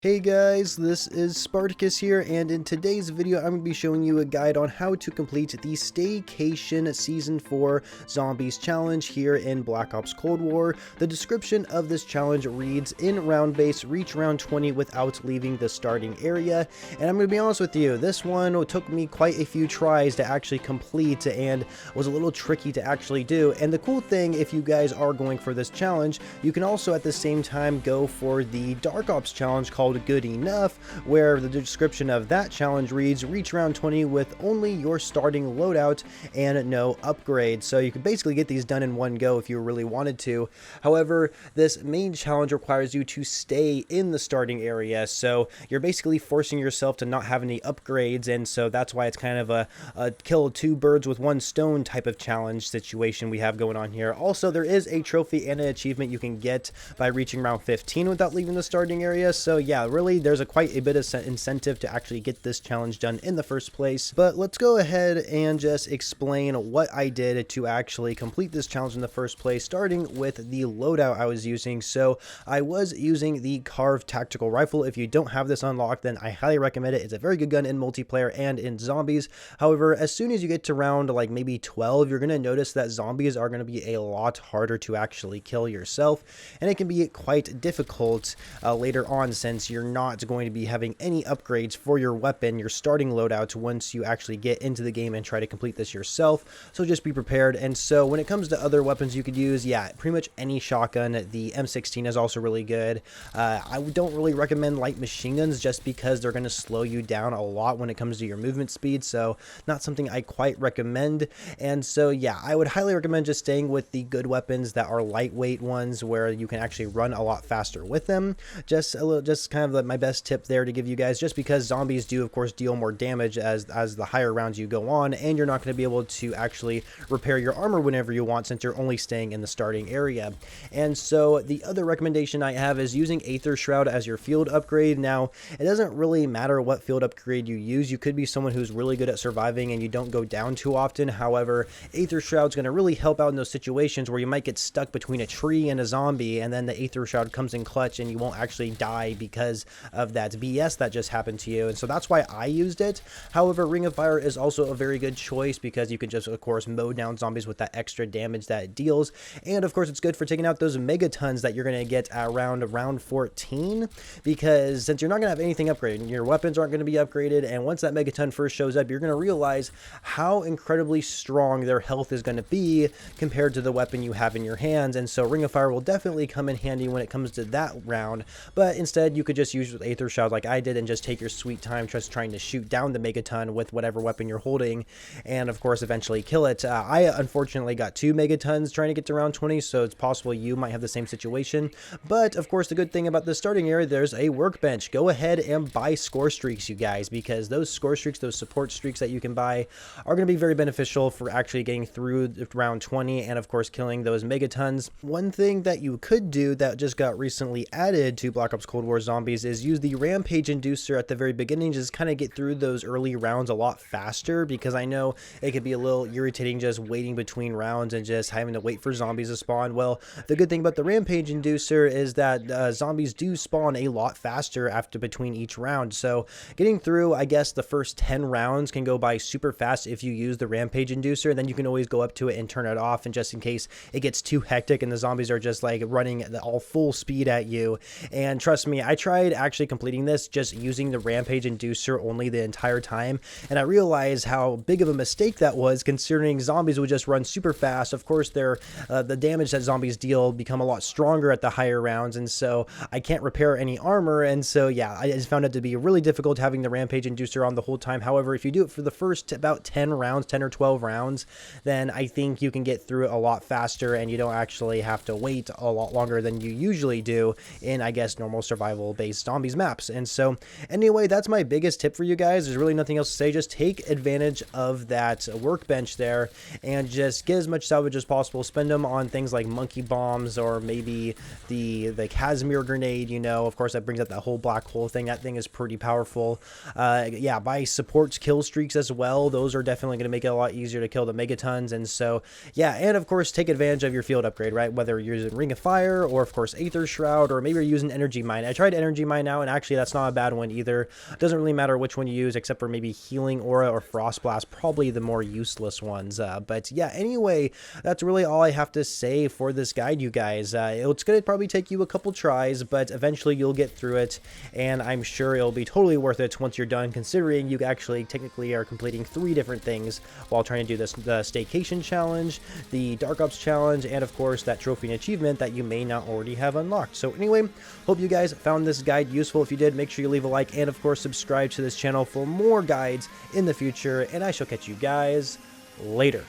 Hey guys, this is Spartacus here, and in today's video I'm going to be showing you a guide on how to complete the Staycation Season 4 Zombies Challenge here in Black Ops Cold War. The description of this challenge reads, in round base, reach round 20 without leaving the starting area. And I'm going to be honest with you, this one took me quite a few tries to actually complete and was a little tricky to actually do. And the cool thing, if you guys are going for this challenge, you can also at the same time go for the Dark Ops challenge called Good Enough, where the description of that challenge reads, reach round 20 with only your starting loadout and no upgrades. So you could basically get these done in one go if you really wanted to. However, this main challenge requires you to stay in the starting area, so you're basically forcing yourself to not have any upgrades, and so that's why it's kind of a kill two birds with one stone type of challenge situation we have going on here. Also, there is a trophy and an achievement you can get by reaching round 15 without leaving the starting area, so yeah, really there's quite a bit of incentive to actually get this challenge done in the first place. But let's go ahead and just explain what I did to actually complete this challenge in the first place, starting with the loadout I was using. So I was using the carved tactical rifle. If you don't have this unlocked, then I highly recommend it. It's a very good gun in multiplayer and in zombies. However, as soon as you get to round like maybe 12, you're going to notice that zombies are going to be a lot harder to actually kill yourself, and it can be quite difficult later on, since you're not going to be having any upgrades for your weapon, your starting loadout, once you actually get into the game and try to complete this yourself. So just be prepared. And so when it comes to other weapons you could use, yeah, pretty much any shotgun. The M16 is also really good. I don't really recommend light machine guns just because they're going to slow you down a lot when it comes to your movement speed, so not something I quite recommend. And so yeah, I would highly recommend just staying with the good weapons that are lightweight ones where you can actually run a lot faster with them. Just kind of my best tip there to give you guys, just because zombies do of course deal more damage as the higher rounds you go on, and you're not going to be able to actually repair your armor whenever you want, since you're only staying in the starting area. And so the other recommendation I have is using Aether Shroud as your field upgrade. Now, it doesn't really matter what field upgrade you use. You could be someone who's really good at surviving and you don't go down too often. However, Aether Shroud's going to really help out in those situations where you might get stuck between a tree and a zombie, and then the Aether Shroud comes in clutch and you won't actually die because of that BS that just happened to you. And so that's why I used it. However, Ring of Fire is also a very good choice because you can just of course mow down zombies with that extra damage that it deals, and of course it's good for taking out those megatons that you're going to get around round 14, because since you're not going to have anything upgraded, your weapons aren't going to be upgraded, and once that megaton first shows up, you're going to realize how incredibly strong their health is going to be compared to the weapon you have in your hands. And so Ring of Fire will definitely come in handy when it comes to that round, but instead you could just use Aether Shroud like I did and just take your sweet time just trying to shoot down the megaton with whatever weapon you're holding, and of course eventually kill it. I unfortunately got 2 megatons trying to get to round 20, so it's possible you might have the same situation. But of course the good thing about the starting area, there's a workbench. Go ahead and buy score streaks, you guys, because those score streaks, those support streaks that you can buy, are going to be very beneficial for actually getting through round 20 and of course killing those megatons. One thing that you could do that just got recently added to Black Ops Cold War Zombies is use the Rampage Inducer at the very beginning, just kind of get through those early rounds a lot faster, because I know it could be a little irritating just waiting between rounds and just having to wait for zombies to spawn. Well, the good thing about the Rampage Inducer is that zombies do spawn a lot faster after between each round, so getting through, I guess, the first 10 rounds can go by super fast if you use the Rampage Inducer. Then you can always go up to it and turn it off, and just in case it gets too hectic and the zombies are just like running all full speed at you. And trust me, I tried actually completing this just using the Rampage Inducer only the entire time, and I realized how big of a mistake that was, considering zombies would just run super fast. Of course, the damage that zombies deal become a lot stronger at the higher rounds, and so I can't repair any armor. And so yeah, I just found it to be really difficult having the Rampage Inducer on the whole time. However, if you do it for the first about 10 rounds, 10 or 12 rounds, then I think you can get through it a lot faster, and you don't actually have to wait a lot longer than you usually do in, I guess, normal survival based zombies maps. And so anyway, that's my biggest tip for you guys. There's really nothing else to say. Just take advantage of that workbench there and just get as much salvage as possible. Spend them on things like monkey bombs, or maybe the Casimir grenade, you know, of course that brings up that whole black hole thing. That thing is pretty powerful. Yeah, buy supports kill streaks as well. Those are definitely going to make it a lot easier to kill the megatons. And so yeah, and of course take advantage of your field upgrade, right? Whether you're using Ring of Fire, or of course Aether Shroud, or maybe you're using Energy Mine. I tried Energy energy mine out, and actually that's not a bad one either. It doesn't really matter which one you use, except for maybe healing aura or frost blast, probably the more useless ones. But yeah, anyway, that's really all I have to say for this guide, you guys. It's gonna probably take you a couple tries, but eventually you'll get through it, and I'm sure it'll be totally worth it once you're done, considering you actually technically are completing 3 different things while trying to do this: the Staycation challenge, the Dark Ops challenge, and of course that trophy and achievement that you may not already have unlocked. So anyway, hope you guys found this guide useful. If you did, make sure you leave a like, and of course subscribe to this channel for more guides in the future, and I shall catch you guys later.